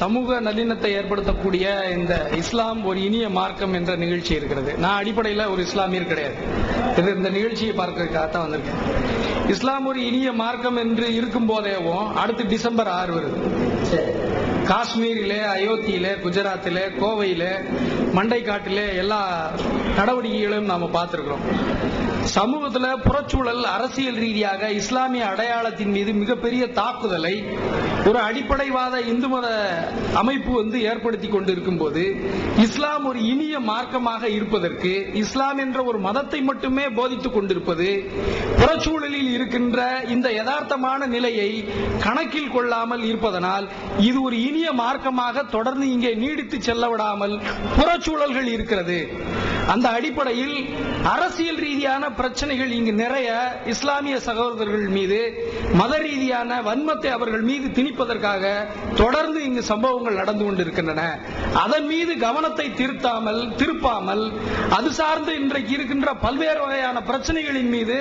சமூக நல்லிணத்தை ஏற்படுத்தக்கூடிய இந்த இஸ்லாம் ஒரு இனிய மார்க்கம் என்ற நிகழ்ச்சி இருக்கிறது. நான் அடிப்படையில் ஒரு இஸ்லாமியர் கிடையாது. இந்த நிகழ்ச்சியை பார்க்கறதுக்காகத்தான் வந்திருக்கேன். இஸ்லாம் ஒரு இனிய மார்க்கம் என்று இருக்கும் போதேவும் அடுத்து டிசம்பர் 6 வருது. காஷ்மீரிலே, அயோத்தியிலே, குஜராத்திலே, கோவையிலே, மண்டைக்காட்டிலே எல்லா நடவடிக்கைகளையும் நாம பார்த்திருக்கிறோம். சமூகத்தில் புறச்சூழல் அரசியல் ரீதியாக இஸ்லாமிய அடையாளத்தின் மீது மிகப்பெரிய தாக்குதலை ஒரு அடிப்படைவாத இந்து மத அமைப்பு ஏற்படுத்தி கொண்டிருக்கும் போது இஸ்லாம் ஒரு இனிய மார்க்கமாக இருப்பதற்கு இஸ்லாம் என்ற ஒரு மதத்தை மட்டுமே போதித்துக் கொண்டிருப்பது புறச்சூழலில் இருக்கின்ற இந்த யதார்த்தமான நிலையை கணக்கில் கொள்ளாமல் இருப்பதனால் இது ஒரு இனிய மார்க்கமாக தொடர்ந்து இங்கே நீடித்து செல்ல விடாமல் புறச்சூழல்கள் இருக்கிறது. அந்த அடிப்படையில் அரசியல் ரீதியான பிரச்சனைகள் இங்கு நிறைய இஸ்லாமிய சகோதரர்கள் மீது மத ரீதியான வன்மத்தை அவர்கள் மீது திணிப்பதற்காக தொடர்ந்து இங்கு சம்பவங்கள் நடந்து கொண்டிருக்கின்றன. அதன் மீது கவனத்தை திருப்பாமல் அது சார்ந்து இன்றைக்கு இருக்கின்ற பல்வேறு வகையான பிரச்சனைகளின் மீது,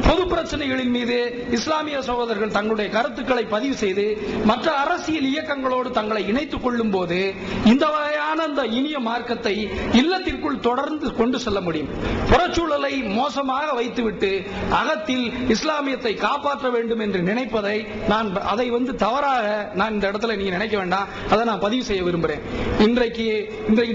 பொது பிரச்சனைகளின் மீது இஸ்லாமிய சகோதரர்கள் தங்களுடைய கருத்துக்களை பதிவு செய்து மற்ற அரசியல் இயக்கங்களோடு தங்களை இணைத்துக் கொள்ளும் போது இந்த வகையான இந்த இனிய மார்க்கத்தை இல்லத்திற்குள் தொடர்ந்து கொண்டு செல்ல முடியும். புறச்சூழலை மோசமாக வைத்துவிட்டு அகத்தில் இஸ்லாமியத்தை காப்பாற்ற வேண்டும் என்று நினைப்பதை நான் அதை தவறாக நான் இந்த இடத்துல நீங்க நினைக்க வேண்டாம். அதை நான் பதிவு செய்ய விரும்புகிறேன். இன்றைக்கு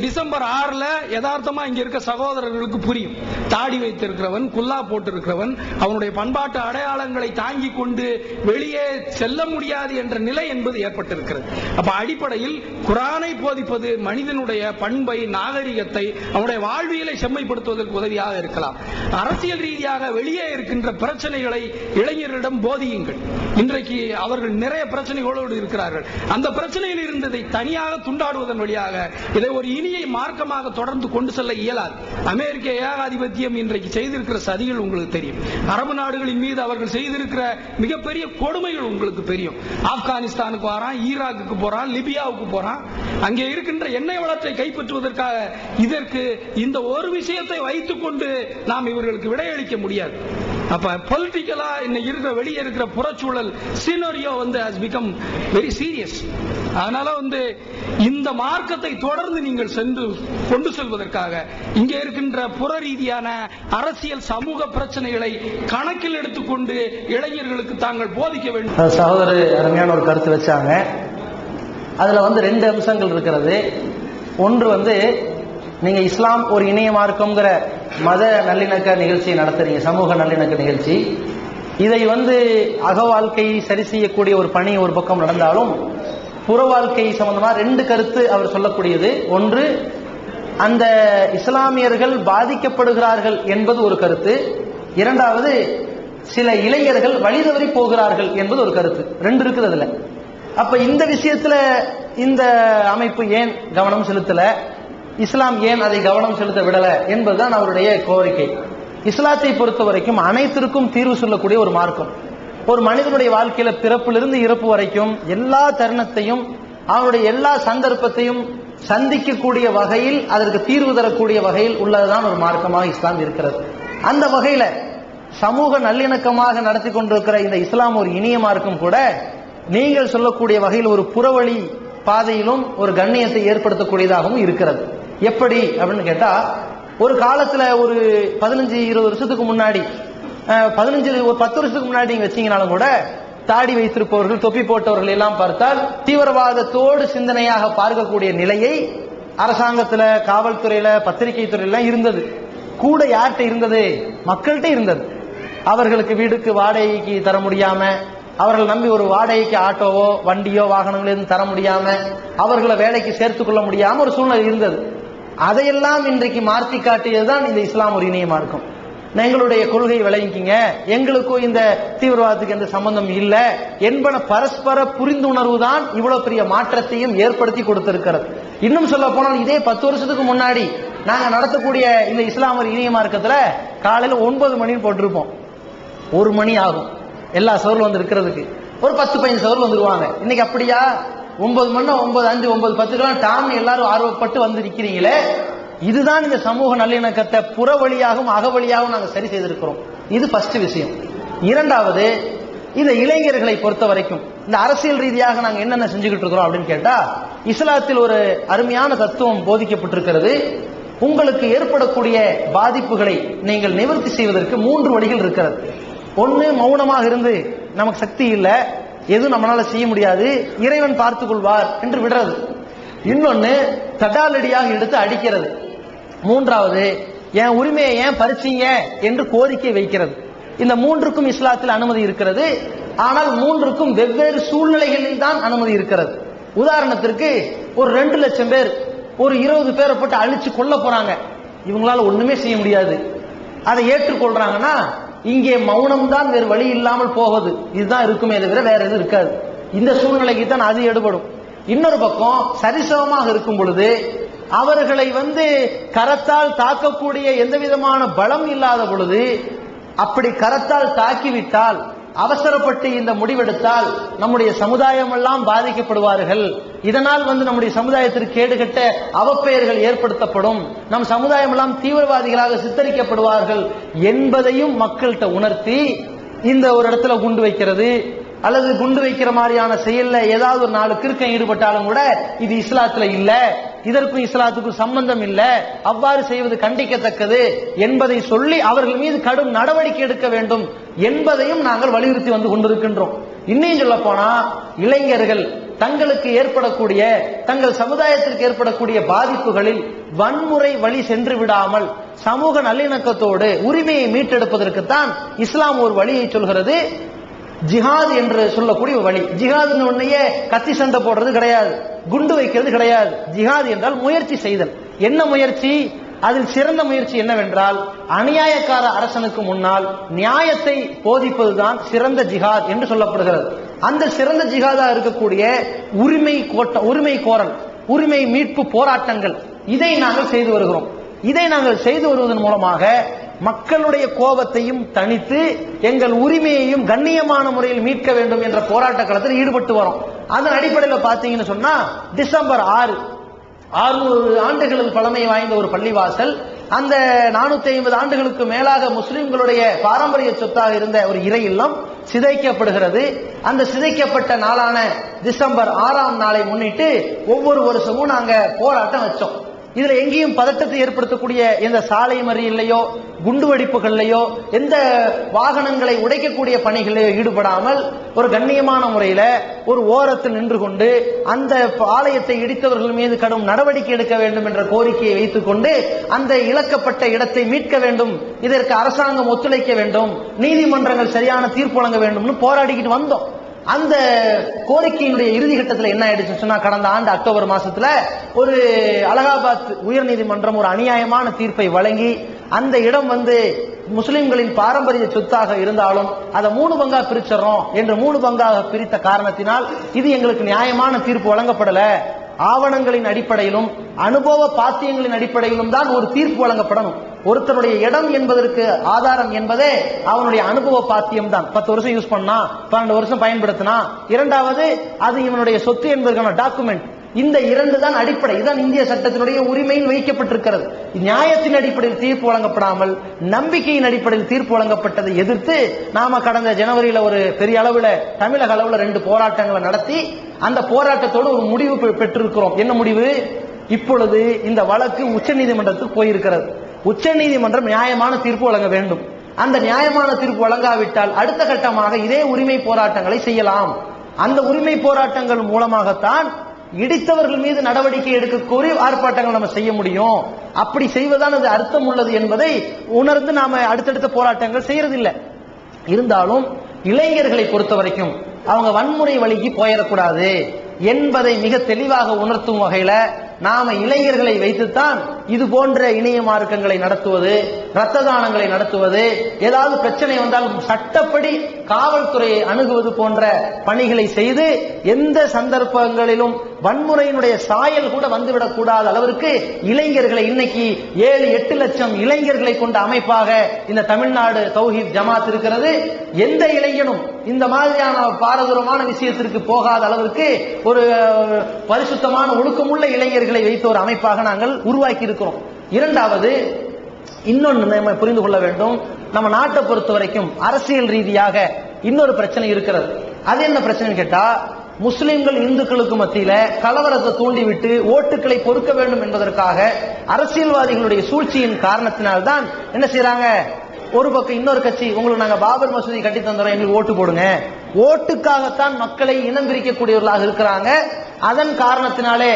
டிசம்பர் 6 யதார்த்தமா இங்க இருக்க சகோதரர்களுக்கு புரியும். தாடி வைத்திருக்கிறவன், குல்லா போட்டிருக்கிறவன் அவனுடைய பண்பாட்டு அடையாளங்களை தாங்கிக் கொண்டு வெளியே செல்ல முடியாது என்ற நிலை என்பது ஏற்பட்டிருக்கிறது. அப்ப அடிப்படையில் குர்ஆனை போதிப்பது மனிதனுடைய பண்பை, நாகரிகத்தை, அவனுடைய வாழ்வியலை செம்மைப்படுத்துவதற்கு உதவியாக இருக்கலாம். அரசியல் ரீதியாக வெளியே இருக்கின்ற பிரச்சனைகளை இளைஞர்களிடம் போதியுங்கள். இன்றைக்கு அவர்கள் நிறைய பிரச்சனைகளோடு இருக்கிறார்கள். அந்த பிரச்சனையில் இருந்ததை தனியாக துண்டாடுவதன் வழியாக இதை ஒரு இனிய மார்க்கமாக தொடர்ந்து கொண்டு செல்ல இயலாது. அமெரிக்க ஏகாதிபத்தியம் இன்றைக்கு செய்திருக்கிற சதிகள் உங்களுக்கு தெரியும். அரபு நாடுகளின் மீது அவர்கள் செய்திருக்கிற மிகப்பெரிய கொடுமைகள் உங்களுக்கு தெரியும். ஆப்கானிஸ்தானுக்கு வரான், ஈராக்குக்கு போறான், லிபியாவுக்கு போறான். அங்கே இருக்கின்ற எண்ணெய் வளத்தை கைப்பற்றுவதற்காக இதற்கு இந்த ஒரு விஷயத்தை வைத்துக் கொண்டு நாம் இவர்களுக்கு விடையளிக்க முடியாது. அப்ப பொலிட்டிக்கலா இன்னைக்கு இருக்கிற வெளியே இருக்கிற புறச்சூழல் scenario has become very serious. அதனால இந்த மார்க்கத்தை தொடர்ந்து நீங்கள் சென்று கொண்டு செல்வதற்காக இங்கே இருக்கின்ற புற ரீதியான அரசியல் சமூக பிரச்சனைகளை கணக்கில் எடுத்துக்கொண்டு இளைஞர்களுக்கு தாங்கள் போதிக்க வேண்டும். சகோதரர் அருமையான ஒரு கருத்து வச்சாங்க. அதுல 2 அம்சங்கள் இருக்கிறது. ஒன்று நீங்க இஸ்லாம் ஒரு இணைய மார்க்கம்ங்கிற மத நல்லிணக்க நிகழ்ச்சியை நடத்துறீங்க, சமூக நல்லிணக்க நிகழ்ச்சி. இதை அக வாழ்க்கையை சரி செய்யக்கூடிய ஒரு பணி ஒரு பக்கம் நடந்தாலும் புற வாழ்க்கை சம்பந்தமா 2 கருத்து அவர் சொல்லக்கூடியது. ஒன்று, அந்த இஸ்லாமியர்கள் பாதிக்கப்படுகிறார்கள் என்பது ஒரு கருத்து. இரண்டாவது, சில இளைஞர்கள் வழிதவறி போகிறார்கள் என்பது ஒரு கருத்து. 2 இருக்குது அதுல. அப்ப இந்த விஷயத்துல இந்த அமைப்பு ஏன் கவனம் செலுத்தல, இஸ்லாம் ஏன் அதை கவனம் செலுத்த விடல என்பதுதான் அவருடைய கோரிக்கை. இஸ்லாத்தை பொறுத்த வரைக்கும் அனைத்திற்கும் தீர்வு சொல்லக்கூடிய ஒரு மார்க்கம். ஒரு மனிதனுடைய வாழ்க்கையில பிறப்பிலிருந்து இறப்பு வரைக்கும் எல்லா தருணத்தையும் அவனுடைய எல்லா சந்தர்ப்பத்தையும் சந்திக்கக்கூடிய வகையில், அதற்கு தீர்வு தரக்கூடிய வகையில் உள்ளதுதான் ஒரு மார்க்கமாக இஸ்லாம் இருக்கிறது. அந்த வகையில சமூக நல்லிணக்கமாக நடத்தி கொண்டிருக்கிற இந்த இஸ்லாம் ஒரு இனிய மார்க்கம் கூட நீங்கள் சொல்லக்கூடிய வகையில் ஒரு புறவழி பாதையிலும் ஒரு கண்ணியத்தை ஏற்படுத்தக்கூடியதாகவும் இருக்கிறது. எப்படி அப்படின்னு கேட்டா, ஒரு காலத்துல ஒரு 15-20 வருஷத்துக்கு முன்னாடி, 10 வருஷத்துக்கு முன்னாடி நீங்க வச்சீங்கனாலும் கூட தாடி வைத்திருப்பவர்கள், தொப்பி போட்டவர்கள் எல்லாம் பார்த்தால் தீவிரவாதத்தோடு சிந்தனையாக பார்க்கக்கூடிய நிலையை அரசாங்கத்துல, காவல்துறையில, பத்திரிகை துறையில இருந்தது. கூட யார்கிட்ட இருந்தது? மக்கள்கிட்ட இருந்தது. அவர்களுக்கு வீடுக்கு வாடகைக்கு தர முடியாம, அவர்கள் நம்பி ஒரு வாடகைக்கு ஆட்டோவோ வண்டியோ வாகனங்களோ எதுவும் தர முடியாம, அவர்களை வேலைக்கு சேர்த்துக் கொள்ள முடியாம ஒரு சூழ்நிலை இருந்தது. அதையெல்லாம் இன்றைக்கு மாற்றி காட்டியதுதான் இந்த இஸ்லாம் ஒரு இணைய மார்க்கம். எங்களுடைய கொள்கை விளங்கிக்கிங்க, எங்களுக்கும் இந்த தீவிரவாதத்துக்கு எந்த சம்பந்தம் இல்லை என்பன பரஸ்பர புரிந்துணர்வு தான் இவ்வளவு பெரிய மாற்றத்தையும் ஏற்படுத்தி கொடுத்திருக்கிறது. இன்னும் சொல்ல போனால் இதே 10 வருஷத்துக்கு முன்னாடி நாங்க நடத்தக்கூடிய இந்த இஸ்லாம் ஒரு இணைய மார்க்கத்துல காலையில 9 மணின்னு போட்டிருப்போம். 1 மணி ஆகும் எல்லா சவர்கள் இருக்கிறதுக்கு. ஒரு 10-15 சவர்கள் வந்துருவாங்க. இன்னைக்கு அப்படியா? 9 மணி, 9:05, 9:10 டாம் எல்லாரும் ஆர்வப்பட்டு வந்து நிக்கிறீங்களே. இதுதான் இந்த சமூக நல்லிணக்கத்தை புற வழியாகவும் அக வழியாகவும் நாங்கள் சரி செய்திருக்கிறோம். இது ஃபர்ஸ்ட் விஷயம். இரண்டாவது, இந்த இளைஞர்களை பொறுத்த வரைக்கும் இந்த அரசியல் ரீதியாக நாங்க என்னென்ன செஞ்சுக்கிட்டு இருக்கிறோம் அப்படின்னு கேட்டா, இஸ்லாத்தில் ஒரு அருமையான தத்துவம் போதிக்கப்பட்டிருக்கிறது. உங்களுக்கு ஏற்படக்கூடிய பாதிப்புகளை நீங்கள் நிவர்த்தி செய்வதற்கு 3 வழிகள் இருக்கிறது. ஒன்னு, மௌனமாக இருந்து நமக்கு சக்தி இல்லை, எதுவும் நம்மளால செய்ய முடியாது, இறைவன் பார்த்துக் கொள்வார் என்று விடுறது. இன்னொன்னு, தடாலடியாக எடுத்து அடிக்கிறது. மூன்றாவது, என் உரிமையை ஏன் பறிச்சீங்க என்று கோரிக்கை வைக்கிறது. இந்த 3க்கும் இஸ்லாத்தில் அனுமதி இருக்கிறது. ஆனால் 3க்கும் வெவ்வேறு சூழ்நிலைகளில் தான் அனுமதி இருக்கிறது. உதாரணத்திற்கு, ஒரு 2 லட்சம் பேர் ஒரு 20 பேரை போட்டு அழிச்சு கொல்ல போறாங்க, இவங்களால ஒண்ணுமே செய்ய முடியாது, அதை ஏற்றுக்கொள்றாங்கன்னா இங்கே மௌனம் தான் வேறு வழி இல்லாமல் போகுது, இதுதான் இருக்குமே தவிர வேற எதுவும் இருக்காது. இந்த சூழ்நிலைக்கு தான் அது எடுபடும். இன்னொரு பக்கம் சரிசமமாக இருக்கும் பொழுது அவர்களை கரத்தால் தாக்கக்கூடிய எந்த விதமான பலம் இல்லாத பொழுது, அப்படி கரத்தால் தாக்கிவிட்டால், அவசரப்பட்டு இந்த முடிவெடுத்தால் நம்முடைய சமுதாயம் எல்லாம் பாதிக்கப்படுவார்கள், இதனால் நம்முடைய சமுதாயத்திற்கு கேடுகட்ட அவப்பெயர்கள் ஏற்படுத்தப்படும், நம் சமுதாயம் எல்லாம் தீவிரவாதிகளாக சித்தரிக்கப்படுவார்கள் என்பதையும் மக்கள்கிட்ட உணர்த்தி இந்த ஒரு இடத்துல குண்டு வைக்கிறது அல்லது குண்டு வைக்கிற மாதிரியான செயல்ல ஏதாவது ஒரு 4 கிறுக்கம் ஈடுபட்டாலும் கூட இது இஸ்லாத்துல இல்ல, இதற்கும் இஸ்லாத்துக்கும் சம்பந்தம் இல்ல, அவ்வாறு செய்வது கண்டிக்கத்தக்கது என்பதை சொல்லி அவர்கள் மீது கடும் நடவடிக்கை எடுக்க வேண்டும் என்பதையும் நாங்கள் வலியுறுத்தி வந்து கொண்டிருக்கின்றோம். இன்னும் சொல்ல போனா, இளைஞர்கள் தங்களுக்கு ஏற்படக்கூடிய, தங்கள் சமுதாயத்திற்கு ஏற்படக்கூடிய பாதிப்புகளில் வன்முறை வழி சென்று விடாமல் சமூக நல்லிணக்கத்தோடு உரிமையை மீட்டெடுப்பதற்குத்தான் இஸ்லாம் ஒரு வழியை சொல்கிறது. ஜிஹாத் என்று சொல்லக்கூடிய வழி. ஜிஹாத் உடனேயே கத்தி சண்டை போடுறது கிடையாது, குண்டு வைக்கிறது கிடையாது. ஜிஹாத் என்றால் முயற்சி செய்தல். என்ன முயற்சி? அதில் சிறந்த முயற்சி என்னவென்றால், அநியாயக்கார அரசனுக்கு முன்னால் நியாயத்தை போதிப்பதுதான் சிறந்த ஜிஹாத் என்று சொல்லப்படுகிறது. அந்த சிறந்த ஜிஹாதா இருக்கக்கூடிய உரிமை கோரல், உரிமை மீட்பு போராட்டங்கள், இதை நாங்கள் செய்து வருகிறோம். இதை நாங்கள் செய்து வருவதன் மூலமாக மக்களுடைய கோபத்தையும் தணித்து எங்கள் உரிமையையும் கண்ணியமான முறையில் மீட்க வேண்டும் என்ற போராட்ட களத்தில் ஈடுபட்டு வரோம். அதன் அடிப்படையில் பார்த்தீங்கன்னு சொன்னா, டிசம்பர் 6 600 ஆண்டுகள் பழமை வாய்ந்த ஒரு பள்ளிவாசல், அந்த 450 ஆண்டுகளுக்கு மேலாக முஸ்லிம்களுடைய பாரம்பரிய சொத்தாக இருந்த ஒரு இறை இல்லம் சிதைக்கப்படுகிறது. அந்த சிதைக்கப்பட்ட நாளான டிசம்பர் 6ஆம் நாளை முன்னிட்டு ஒவ்வொரு வருஷமும் நாங்க போராட்டம் வச்சோம். இதுல எங்கேயும் பதட்டத்தை ஏற்படுத்தக்கூடிய எந்த சாலை மறியல்லையோ குண்டுவெடிப்புகள்லையோ எந்த வாகனங்களை உடைக்கக்கூடிய பணிகளிலோ ஈடுபடாமல் ஒரு கண்ணியமான முறையில ஒரு ஓரத்தில் நின்று கொண்டு அந்த ஆலயத்தை இடித்தவர்கள் மீது கடும் நடவடிக்கை எடுக்க வேண்டும் என்ற கோரிக்கையை வைத்துக் கொண்டு அந்த இழக்கப்பட்ட இடத்தை மீட்க வேண்டும், இதற்கு அரசாங்கம் ஒத்துழைக்க வேண்டும், நீதிமன்றங்கள் சரியான தீர்ப்பு வழங்க வேண்டும்னு போராடிக்கிட்டு வந்தோம். அந்த கோரிக்கையினுடைய இறுதி கட்டத்தில் என்ன ஆயிடுச்சு சொன்னா, கடந்த ஆண்டு அக்டோபர் மாசத்துல ஒரு அலகாபாத் உயர்நீதிமன்றம் ஒரு அநியாயமான தீர்ப்பை வழங்கி, அந்த இடம் முஸ்லிம்களின் பாரம்பரிய சொத்தாக இருந்தாலும் அதை 3 பங்கா பிரிச்சறோம் என்று 3 பங்காக பிரித்த காரணத்தினால் இது எங்களுக்கு நியாயமான தீர்ப்பு வழங்கப்படல. ஆவணங்களின் அடிப்படையிலும் அனுபவ பாத்தியங்களின் அடிப்படையிலும் தான் ஒரு தீர்ப்பு வழங்கப்படணும். ஒருத்தருடைய இடம் என்பதற்கு ஆதாரம் என்பதே அவனுடைய அனுபவ பாத்தியம் தான். 10 வருஷம் யூஸ் பண்ணா, 12 வருஷம் பயன்படுத்தினா, இரண்டாவது அது இவனுடைய சொத்து என்பதற்கான டாக்குமெண்ட். இந்த 2 தான் அடிப்படை. இதுதான் இந்திய சட்டத்தினுடைய உரிமையில் வைக்கப்பட்டிருக்கிறது. நியாயத்தின் அடிப்படையில் தீர்ப்பு வழங்கப்படாமல் நம்பிக்கையின் அடிப்படையில் தீர்ப்பு வழங்கப்பட்டதை எதிர்த்து நாம கடந்த ஜனவரியில ஒரு பெரிய அளவுல தமிழக அளவுல 2 போராட்டங்களை நடத்தி அந்த போராட்டத்தோடு ஒரு முடிவு பெற்றிருக்கிறோம். என்ன முடிவு? இப்பொழுது இந்த வழக்கு உச்ச நீதிமன்றத்துக்கு போயிருக்கிறது. உச்ச நீதிமன்றம் நியாயமான தீர்ப்பு வழங்க வேண்டும். அந்த நியாயமான தீர்ப்பு வழங்காவிட்டால் அடுத்த கட்டமாக இதே உரிமை போராட்டங்களை செய்யலாம். அந்த உரிமை போராட்டங்கள் மூலமாகத்தான் இடித்தவர்கள் மீது நடவடிக்கை எடுக்க கோரி ஆர்ப்பாட்டங்கள் நம்ம செய்ய முடியும். அப்படி செய்வதான் அது அர்த்தம் உள்ளது என்பதை உணர்ந்து நாம அடுத்தடுத்த போராட்டங்கள் செய்யறதில்லை. இருந்தாலும் இளைஞர்களை பொறுத்த வரைக்கும் அவங்க வன்முறை வழிக்கு போயிடக்கூடாது என்பதை மிக தெளிவாக உணர்த்தும் வகையில நாம இளைஞர்களை வைத்துத்தான் இது போன்ற இணைய மார்க்கங்களை நடத்துவது, இரத்த தானங்களை நடத்துவது, ஏதாவது பிரச்சனை வந்தால் சட்டப்படி காவல்துறையை அணுகுவது போன்ற பணிகளை செய்து எந்த சந்தர்ப்பங்களிலும் வன்முறையினுடைய சாயல் கூட வந்துவிடக் கூடாத அளவிற்கு இளைஞர்களை இன்னைக்கு 7-8 லட்சம் இளைஞர்களை கொண்ட அமைப்பாக இந்த தமிழ்நாடு தௌஹீத் ஜமாத் இருக்கிறது. எந்த இளைஞனும் இந்த மாதிரியான பாரதூரமான விஷயத்திற்கு போகாத அளவிற்கு ஒரு பரிசுத்தமான ஒழுக்கமுள்ள இளைஞர்களை வைத்த ஒரு அமைப்பாக நாங்கள் உருவாக்கி இருக்கிறோம். இரண்டாவது, இன்னொன்று நம்ம புரிந்து கொள்ள வேண்டும். நம்ம நாட்டை பொறுத்த வரைக்கும் அரசியல் ரீதியாக இன்னொரு பிரச்சனை இருக்கிறது. அது என்ன பிரச்சனைன்னு கேட்டா, முஸ்லிம்கள் இந்துக்களுக்கு மத்தியில கலவரத்தை தூண்டிவிட்டு ஓட்டுகளை பொறுக்க வேண்டும் என்பதற்காக அரசியல்வாதிகளுடைய சூழ்ச்சியின் காரணத்தினால்தான் என்ன செய்யறாங்க, ஒரு பக்கம் இன்னொரு கட்சி உங்களுக்கு நாங்க பாபர் மசூதி கட்டி தந்துறோம் எங்களுக்கு ஓட்டு போடுங்க, ஓட்டுக்காகத்தான் மக்களை இனம் பிரிக்கக்கூடியவர்களாக இருக்கிறாங்க. அதன் காரணத்தினாலே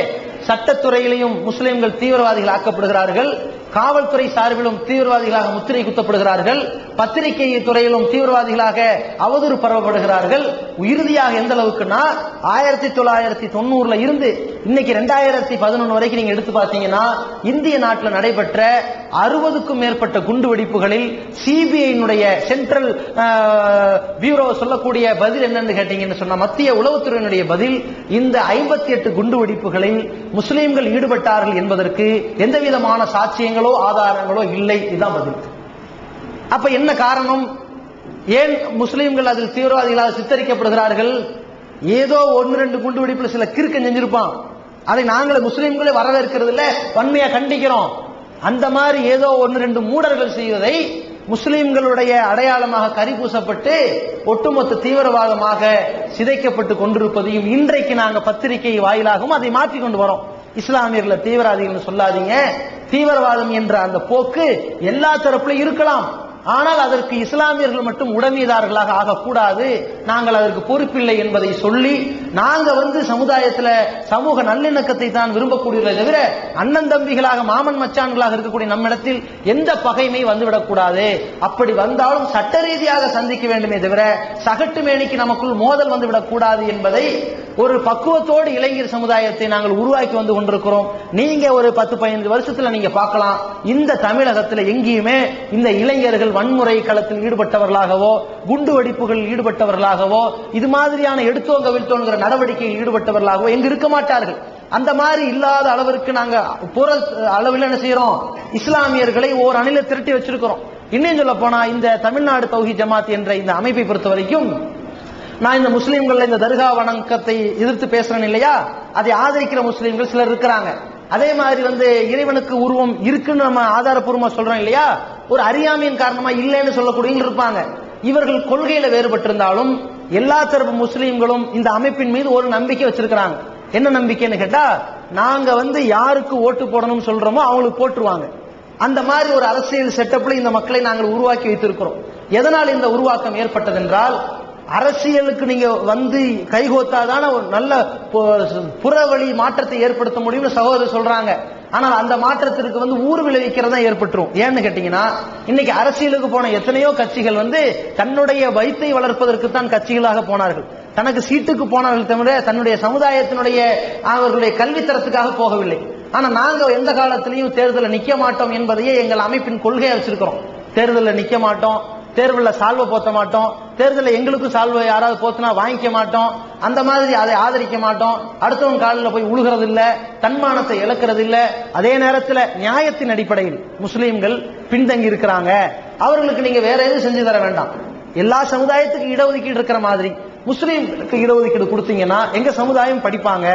சட்டத்துறையிலையும் முஸ்லிம்கள் தீவிரவாதிகள் ஆக்கப்படுகிறார்கள், காவல்துறை சார்பிலும் தீவிரவாதிகளாக முத்திரை குத்தப்படுகிறார்கள், பத்திரிகை துறையிலும் தீவிரவாதிகளாக அவதூறு பரவப்படுகிறார்கள். இறுதியாக எந்த அளவுக்குன்னா 1990 இருந்து இன்னைக்கு 2011 வரைக்கும் நீங்க எடுத்து பார்த்தீங்கன்னா இந்திய நாட்டில் நடைபெற்ற 60க்கும் மேற்பட்ட குண்டு வெடிப்புகளில் சிபிஐனுடைய சென்ட்ரல் பியூரோ சொல்லக்கூடிய பதில் என்னன்னு கேட்டீங்கன்னு சொன்னா, மத்திய உளவுத்துறையினுடைய பதில், இந்த 58 குண்டு வெடிப்புகளில் முஸ்லிம்கள் ஈடுபட்டார்கள் என்பதற்கு எந்த விதமான சாட்சியங்களோ ஆதாரங்களோ இல்லை. இதுதான் பதில். அப்ப என்ன காரணம்? ஏன் முஸ்லிம்கள் அதில் தீவிரவாதிகளாக சித்தரிக்கப்படுகிறார்கள்? ஏதோ 1-2 குண்டு வெடிப்புல சில கிறுக்கன் செஞ்சிருப்பான், அதை நாங்களே முஸ்லிம்களே வரவேற்கிறது இல்ல, வன்மையா கண்டிக்கிறோம். அந்த மாதிரி ஏதோ 1-2 மூடர்கள் செய்வதை முஸ்லிம்களுடைய அடையாளமாக கரிபூசப்பட்டு ஒட்டுமொத்த தீவிரவாதமாக சிதைக்கப்பட்டு கொண்டிருப்பதையும் இன்றைக்கு நாங்க பத்திரிகை வாயிலாகவும் அதை மாற்றிக் கொண்டு வரோம். இஸ்லாமியர்களை தீவிரவாதிகள் சொல்லாதீங்க, தீவிரவாதம் என்ற அந்த போக்கு எல்லா தரப்புலையும் இருக்கலாம், ஆனால் அதற்கு இஸ்லாமியர்கள் மட்டும் உடமைதாரர்களாக ஆகக்கூடாது, நாங்கள் அதற்கு பொறுப்பில்லை என்பதை சொல்லி நாங்க சமுதாயத்தில் சமூக நல்லிணக்கத்தை தான் விரும்பக்கூடியதை தவிர அண்ணன் தம்பிகளாக மாமன் மச்சான்களாக இருக்கக்கூடிய நம்மிடத்தில் எந்த பகைமை வந்துவிடக்கூடாது. அப்படி வந்தாலும் சட்ட ரீதியாக சந்திக்க வேண்டுமே தவிர சகட்டு மேனிக்கு நமக்குள் மோதல் வந்துவிடக் கூடாது என்பதை ஒரு பக்குவத்தோடு இளைஞர் சமுதாயத்தை நாங்கள் உருவாக்கி வந்து கொண்டிருக்கிறோம். நீங்க ஒரு 10-15 வருஷத்துல நீங்க பார்க்கலாம், இந்த தமிழகத்தில் எங்கேயுமே இந்த இளைஞர்கள் வன்முறை களத்தில் ஈடுபட்டவர்களாகவோ குண்டு வெடிப்புகளில் ஈடுபட்டவர்களாகவோ இது மாதிரியான எடுத்தோங்க விழ்த்தோங்கிற நடவடிக்கையில் ஈடுபட்டவர்களாகவோ எங்க இருக்க மாட்டார்கள். அந்த மாதிரி இல்லாத அளவிற்கு நாங்க புற அளவில் என்ன செய்யறோம், இஸ்லாமியர்களை ஓர் அணில திரட்டி வச்சிருக்கிறோம். இன்னும் சொல்ல போனா இந்த தமிழ்நாடு தௌஹீத் ஜமாத் என்ற இந்த அமைப்பை பொறுத்த வரைக்கும், நான் இந்த முஸ்லீம்கள் இந்த தர்கா வணக்கத்தை எதிர்த்து பேசுறேன் இல்லையா, அதை ஆதரிக்கிற முஸ்லீம்கள் சிலர் இருக்கிறாங்க. அதே மாதிரி இறைவனுக்கு உருவம் இருக்குன்னு நம்ம ஆதாரப்பூர்வமா சொல்றோம் இல்லையா, ஒரு அறியாமையின் காரணமா இல்லைன்னு சொல்லக்கூடியவங்க இருப்பாங்க. இவர்கள் கொள்கையில வேறுபட்டிருந்தாலும் எல்லா தரப்பு முஸ்லீம்களும் இந்த அமைப்பின் மீது ஒரு நம்பிக்கை வச்சிருக்கிறாங்க. என்ன நம்பிக்கைன்னு கேட்டா, நாங்க யாருக்கு ஓட்டு போடணும்னு சொல்றோமோ அவங்களுக்கு போட்டுருவாங்க. அந்த மாதிரி ஒரு அரசியல் செட்டப்ல இந்த மக்களை நாங்கள் உருவாக்கி வைத்திருக்கிறோம். எதனால் இந்த உருவாக்கம் ஏற்பட்டது என்றால், அரசியலுக்கு நீங்க கைகோத்தாதான ஒரு நல்ல புறவழி மாற்றத்தை ஏற்படுத்த முடியும்னு சகோதரர் சொல்றாங்க. ஆனால் அந்த மாற்றத்திற்கு ஊர் விளைவிக்கிறதா ஏற்பட்டுரும். ஏன்னு கேட்டீங்கன்னா, இன்னைக்கு அரசியலுக்கு போன எத்தனையோ கட்சிகள் தன்னுடைய வயிற்றை வளர்ப்பதற்கு தான் கட்சிகளாக போனார்கள், தனக்கு சீட்டுக்கு போனார்கள் தவிர தன்னுடைய சமுதாயத்தினுடைய அவர்களுடைய கல்வித்தரத்துக்காக போகவில்லை. ஆனா நாங்க எந்த காலத்திலையும் தேர்தலில் நிக்க மாட்டோம் என்பதையே எங்கள் அமைப்பின் கொள்கையை வச்சிருக்கிறோம். தேர்தலில் நிக்க மாட்டோம், தேர்தலில் சால்வை போத்த மாட்டோம், தேர்தலில் எங்களுக்கும் சால்வை யாராவது போத்தினா வாங்கிக்க மாட்டோம், அந்த மாதிரி அதை ஆதரிக்க மாட்டோம், அடுத்தவங்க காலில் போய் உழுகிறது இல்ல, தன்மானத்தை இழக்கிறது இல்ல. அதே நேரத்தில் நியாயத்தின் அடிப்படையில் முஸ்லீம்கள் பின்தங்கி இருக்கிறாங்க, அவர்களுக்கு நீங்க வேற எதுவும் செஞ்சு தர வேண்டாம், எல்லா சமுதாயத்துக்கு இடஒதுக்கீடு இருக்கிற மாதிரி முஸ்லீம்களுக்கு இடஒதுக்கீடு கொடுத்தீங்கன்னா எங்க சமுதாயம் படிப்பாங்க,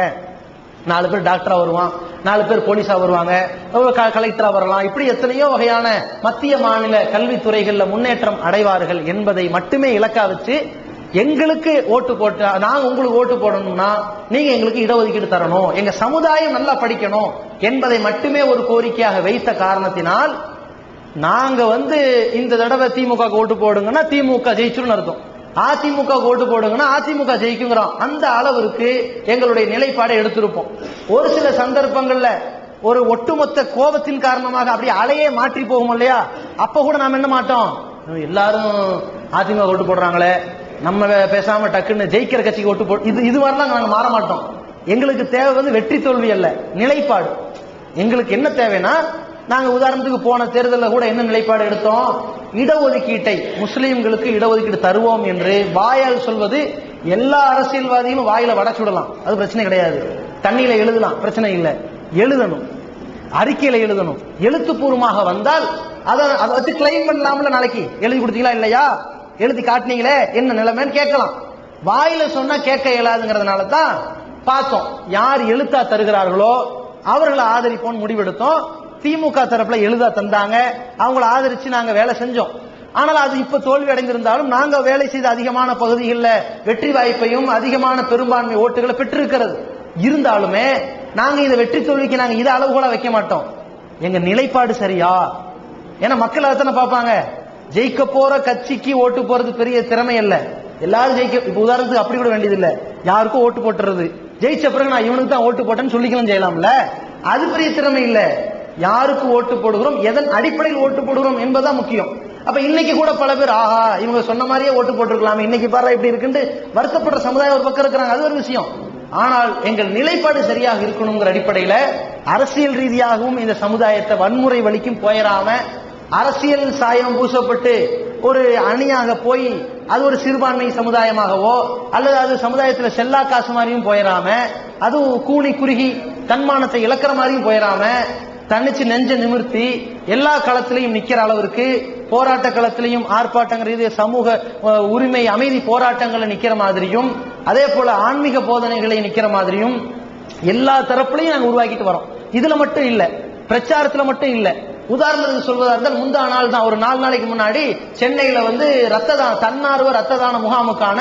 4 பேர் டாக்டரா வருவான், 4 பேர் போலீஸா வருவாங்க, கலெக்டரா வரலாம், இப்படி எத்தனையோ வகையான மத்திய மாநில கல்வித்துறைகள்ல முன்னேற்றம் அடைவார்கள் என்பதை மட்டுமே இலக்கா வச்சு எங்களுக்கு ஓட்டு போட்டு நாங்க உங்களுக்கு ஓட்டு போடணும்னா நீங்க எங்களுக்கு இடஒதுக்கீடு தரணும், எங்க சமுதாயம் நல்லா படிக்கணும் என்பதை மட்டுமே ஒரு கோரிக்கையாக வைத்த காரணத்தினால் நாங்க இந்த தடவை திமுக ஓட்டு போடுங்கன்னா திமுக ஜெயிச்சுன்னு அர்த்தம், அதிமுக ஓட்டு போடுங்கன்னா அதிமுக ஜெயிக்குங்கிறோம். அந்த அளவிற்கு எங்களுடைய நிலைப்பாடை எடுத்திருப்போம். ஒரு சில சந்தர்ப்பங்கள்ல ஒரு ஒட்டுமொத்த கோபத்தின் காரணமாக அப்படியே அலையே மாற்றி போகும் இல்லையா, அப்ப கூட நாம என்ன மாட்டோம், எல்லாரும் அதிமுக ஓட்டு போடுறாங்களே நம்ம பேசாம டக்குன்னு ஜெயிக்கிற கட்சிக்கு ஓட்டு போடு, இது மாதிரிலாம் நாங்க மாற மாட்டோம். எங்களுக்கு தேவை வெற்றி தோல்வி அல்ல, நிலைப்பாடு. எங்களுக்கு என்ன தேவைன்னா, நாங்க உதாரணத்துக்கு போன தேர்தலில் கூட என்ன நிலைப்பாடு எடுத்தோம், இடஒதுக்கீட்டை முஸ்லீம்களுக்கு இடஒதுக்கீடு தருவோம் என்று வாயால் சொல்வது எல்லா அரசியல்வாதிகளும் வாயில வடச்சுடலாம், அது பிரச்சனை கிடையாது, தண்ணியில எழுதலாம் பிரச்சனை இல்லை, எழுதணும், அறிக்கையில எழுதணும், எழுத்துப்பூர்வமாக வந்தால் அதை வச்சு கிளைம் பண்ணலாம்ல, நாளைக்கு எழுதி கொடுத்தீங்களா இல்லையா, எழுதி காட்டினீங்களே என்ன நிலைமைன்னு கேட்கலாம். வாயில சொன்னா கேட்க இயலாதுங்கிறதுனால தான் பார்த்தோம், யார் எழுத்தா தருகிறார்களோ அவர்களை ஆதரிப்போம் முடிவெடுத்தோம். திமுக தரப்புல எழுதா தந்தாங்க, அவங்கள ஆதரிச்சு நாங்க வேலை செஞ்சோம். ஆனால் அது இப்ப தோல்வி அடைந்திருந்தாலும் நாங்க வேலை செய்த அதிகமான பகுதிகளில் வெற்றி வாய்ப்பையும் அதிகமான பெரும்பான்மை ஓட்டுகளை பெற்றிருக்கிறது. இருந்தாலுமே நாங்க இதை வெற்றி தோல்விக்கு நாங்க இதை அளவுகோலா வைக்க மாட்டோம். எங்க நிலைப்பாடு சரியா? ஏன்னா மக்கள் அதைத்தானே பார்ப்பாங்க. ஜெயிக்க போற கட்சிக்கு ஓட்டு போறது பெரிய திறமை அல்ல. எல்லாரும் ஜெயிக்க, இப்ப உதாரணத்துக்கு அப்படி கூட வேண்டியது இல்ல, யாருக்கும் ஓட்டு போட்டுறது, ஜெயிச்ச பிறகு நான் இவனுக்கு தான் ஓட்டு போட்டேன்னு சொல்லிக்கலாம் செய்யலாம்ல, அது பெரிய திறமை இல்ல. யாருக்கு ஓட்டு போடுகிறோம், எதன் அடிப்படையில் ஓட்டு போடுகிறோம் என்பதுதான் முக்கியம். அப்ப இன்னைக்கு கூட பல பேர் ஆஹா இவங்க சொன்ன மாதிரியே ஓட்டு போட்டிருக்கலாம், இன்னைக்கு பாரு இப்படி இருக்குன்னு வருத்தப்படுற சமுதாயம் ஒரு பக்கம் இருக்கிறாங்க, அது ஒரு விஷயம். ஆனால் எங்கள் நிலைப்பாடு சரியாக இருக்கணுங்கிற அடிப்படையில அரசியல் ரீதியாகவும் இந்த சமுதாயத்தை வன்முறை வலிக்கும் போயிடாம, அரசியல் சாயம் பூசப்பட்டு ஒரு அணியாக போய் அது ஒரு சிறுபான்மை சமுதாயமாகவோ அல்லது அது சமுதாயத்தில் செல்லா காசு மாதிரியும் போயிடாம, அதுவும் கூனி குறுகி தன்மானத்தை இழக்கிற மாதிரியும் போயிடாம, தன்னிச்சு நெஞ்ச நிமிர்த்தி எல்லா களத்திலையும் நிக்கிற அளவிற்கு போராட்ட களத்திலையும் ஆர்ப்பாட்டங்கள் சமூக உரிமை அமைதி போராட்டங்களை நிக்கிற மாதிரியும் அதே போல ஆன்மீக போதனைகளை நிக்கிற மாதிரியும் எல்லா தரப்புலையும் நாங்க உருவாக்கிட்டு வரோம். இதுல மட்டும் இல்ல, பிரச்சாரத்துல மட்டும் இல்ல. உதாரணத்துக்கு சொல்வதா இருந்தால் முந்தா நாள் தான், ஒரு 4 நாளைக்கு முன்னாடி சென்னையில தன்னார்வ ரத்த தான முகாமுக்கான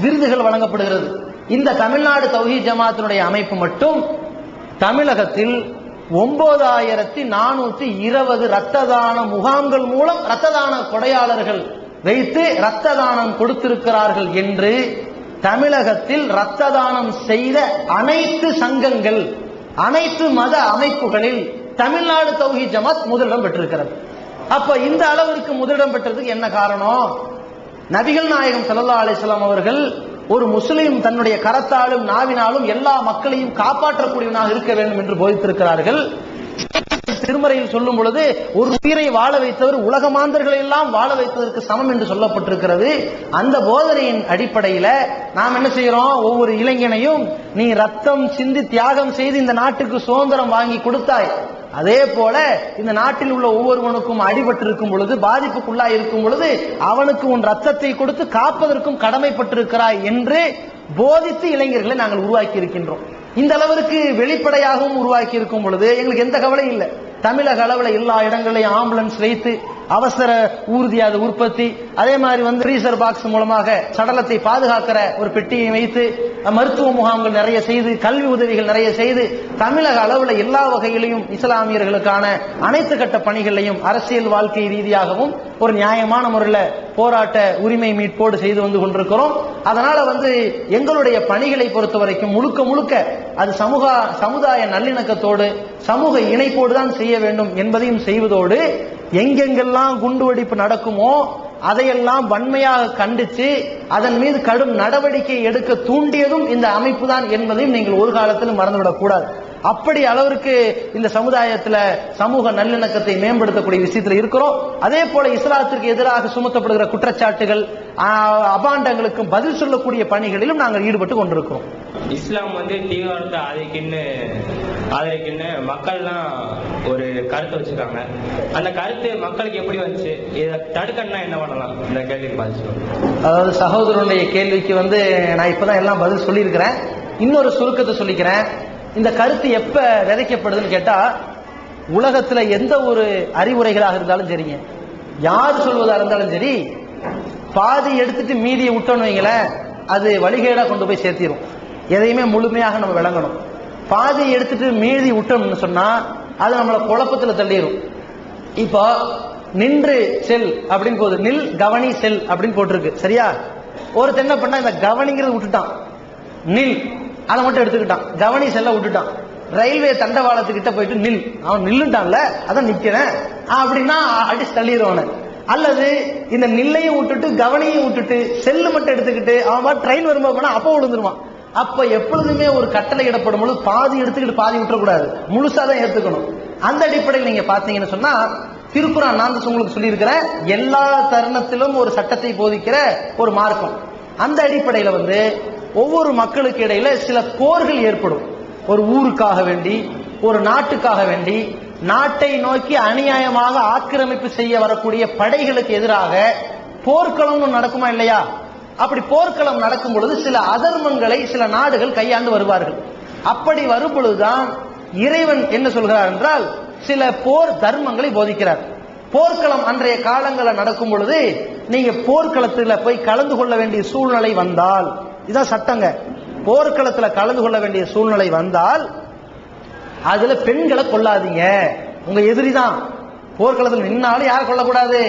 விருதுகள் வழங்கப்படுகிறது. இந்த தமிழ்நாடு தௌஹீத் ஜமாத்தினுடைய அமைப்பு மட்டும் தமிழகத்தில் 9420 ரத்த தான முகாம்கள் மூலம் ரத்த தான கொடையாளர்கள் வைத்து ரத்த தானம் கொடுத்திருக்கிறார்கள் என்று தமிழகத்தில் ரத்த தானம் செய்த அனைத்து சங்கங்கள், அனைத்து மத அமைப்புகளில் தமிழ்நாடு தௌஹீத் ஜமாத் முதலிடம் பெற்றிருக்கிறது. அப்ப இந்த அளவிற்கு முதலிடம் பெற்றதுக்கு என்ன காரணம்? நபிகள் நாயகம் ஸல்லல்லாஹு அலைஹி வஸல்லம் அவர்கள் ஒரு முஸ்லிம் தன்னுடைய கரத்தாலும் நாவினாலும் எல்லா மக்களையும் காப்பாற்றக்கூடியவனாக இருக்க வேண்டும் என்று போதித்திருக்கிறார்கள். திருமறையில் சொல்லும் பொழுது ஒரு உயிரை வாழ வைத்தவர் உலக மாந்தர்களை எல்லாம் வாழ வைத்ததற்கு சமம் என்று சொல்லப்பட்டிருக்கிறது. அந்த போதனையின் அடிப்படையில நாம் என்ன செய்யறோம்? ஒவ்வொரு இளைஞனையும் நீ ரத்தம் சிந்தி தியாகம் செய்து இந்த நாட்டுக்கு சுதந்திரம் வாங்கி கொடுத்தாய், அதே போல இந்த நாட்டில் உள்ள ஒவ்வொருவனுக்கும் அடிபட்டிருக்கும் பொழுது, பாதிப்புக்குள்ளா இருக்கும் பொழுது அவனுக்கு உன் ரத்தத்தை கொடுத்து காப்பதற்கும் கடமைப்பட்டிருக்கிறாய் என்று போதித்து இளைஞர்களை நாங்கள் உருவாக்கி இருக்கின்றோம். இந்த அளவிற்கு வெளிப்படையாகவும் உருவாக்கி இருக்கும் பொழுது எங்களுக்கு எந்த கவலையும் இல்லை. தமிழக அளவில் எல்லா இடங்களையும் ஆம்புலன்ஸ் வைத்து அவசர ஊர்தியாத உற்பத்தி, அதே மாதிரி ஃப்ரீசர் பாக்ஸ் மூலமாக சடலத்தை பாதுகாக்கிற ஒரு பெட்டியை வைத்து மருத்துவ முகாம்கள் நிறைய செய்து, கல்வி உதவிகள் நிறைய செய்து, தமிழக அளவில் எல்லா வகையிலையும் இஸ்லாமியர்களுக்கான அனைத்து கட்ட பணிகளையும் அரசியல் வாழ்க்கை ரீதியாகவும் ஒரு நியாயமான முறையில் போராட்ட உரிமை மீட்போடு செய்து வந்து கொண்டிருக்கிறோம். அதனால எங்களுடைய பணிகளை பொறுத்த வரைக்கும் முழுக்க முழுக்க அது சமுதாய நல்லிணக்கத்தோடு சமூக இணைப்போடு தான் செய்ய வேண்டும் என்பதையும் செய்வதோடு, எங்கெங்கெல்லாம் குண்டுவெடிப்பு நடக்குமோ அதையெல்லாம் வன்மையாக கண்டித்து அதன் மீது கடும் நடவடிக்கை எடுக்க தூண்டியதும் இந்த அமைப்பு தான் என்பதையும் நீங்கள் ஒரு காலத்திலும் மறந்துவிடக் கூடாது. அப்படி அளவிற்கு இந்த சமுதாயத்தில் சமூக நல்லிணக்கத்தை மேம்படுத்தக்கூடிய விஷயத்தில் இருக்கிறோம். அதே போல இஸ்லாத்திற்கு எதிராக சுமத்தப்படுகிற குற்றச்சாட்டுகள் அபாண்டங்களுக்கும் பதில் சொல்லக்கூடிய பணிகளிலும் நாங்கள் ஈடுபட்டு கொண்டிருக்கிறோம். இஸ்லாம் தீவிரவாதத்தை ஆதரிக்குன்னு மக்கள்லாம் ஒரு கருத்து வச்சிருக்காங்க. அந்த கருத்து மக்களுக்கு எப்படி வந்துச்சு, இதை தடுக்கணும்னா என்ன பண்ணலாம்? இந்த கேள்விக்கு பதில். அதாவது சகோதரனுடைய கேள்விக்கு நான் இப்பதான் எல்லாம் பதில் சொல்லியிருக்கிறேன். இன்னொரு சுருக்கத்தை சொல்லிக்கிறேன். இந்த கருத்து எப்ப விதைக்கப்படுதுன்னு கேட்டா, உலகத்துல எந்த ஒரு அறிவுரைகளாக இருந்தாலும் சரிங்க, யார் சொல்வதா இருந்தாலும் சரி, பாதி எடுத்துட்டு மீதியை விட்டோன்னு வைங்களேன், அது வழிகேடா கொண்டு போய் சேர்த்திரும். எதையுமே முழுமையாக நம்ம விளங்கணும். பாதி எடுத்துட்டு மீதி விட்டோம்னு சொன்னா அது நம்மளை குழப்பத்துல தள்ளிடும். இப்போ நின்று செல் அப்படின்னு போகுது, நில் கவனி செல் அப்படின்னு போட்டிருக்கு, சரியா? ஒருத்தன் என்ன பண்ணா இந்த கவனிங்கிறது விட்டுட்டான், நில் அதை மட்டும் எடுத்துக்கிட்டான், கவனி செல்ல விட்டுட்டான். ரயில்வே தண்டவாளத்துக்கிட்ட போயிட்டு நில், அவன் நில்லுட்டான்ல அதான் நிக்கிறேன் அப்படின்னா அடிச்சு தள்ளிடுவான. அல்லது இந்த நில்லையும் விட்டுட்டு கவனியும் விட்டுட்டு செல்லு மட்டும் எடுத்துக்கிட்டு அவன் ட்ரெயின் வரும்போது போனா அப்போ விழுந்துருவான். அப்ப எப்பொழுதுமே ஒரு கட்டளை இடப்படும் பொழுது பாதி எடுத்துக்கிட்டு பாதி விட்டுறக்கூடாது, முழுசாதான் ஏத்துக்கணும். அந்த அடிப்படையில் நீங்க பாத்தீங்கன்னு சொன்னா, திருக்குறான் நான் உங்களுக்கு சொல்லியிருக்கிறேன், எல்லா தருணத்திலும் ஒரு சட்டத்தை போதிக்கிற ஒரு மார்க்கம். அந்த அடிப்படையில ஒவ்வொரு மக்களுக்கு இடையில சில போர்கள் ஏற்படும். ஒரு ஊருக்காக வேண்டி, ஒரு நாட்டுக்காக வேண்டி, நாட்டை நோக்கி அநியாயமாக ஆக்கிரமிப்பு செய்ய வரக்கூடிய படைகளுக்கு எதிராக போர்க்களம் நடக்குமா இல்லையா? அப்படி போர்க்களம் நடக்கும் பொழுது சில அதர்மங்களை சில நாடுகள் கையாண்டு வருவார்கள். அப்படி வரும் பொழுதுதான் இறைவன் என்ன சொல்கிறார் என்றால், சில போர் தர்மங்களை போதிக்கிறார். போர்க்களம் அன்றைய காலங்களில் நடக்கும் பொழுது நீங்க போர்க்களத்துல போய் கலந்து கொள்ள வேண்டிய சூழ்நிலை வந்தால், இதான் சட்டங்க, போர்க்களத்துல கலந்து கொள்ள வேண்டிய சூழ்நிலை வந்தால் அதுல பெண்களை கொல்லாதீங்க. உங்க எதிரிதான் போர்க்களத்தில் நின்னாலும் யாரை கொல்லக்கூடாது?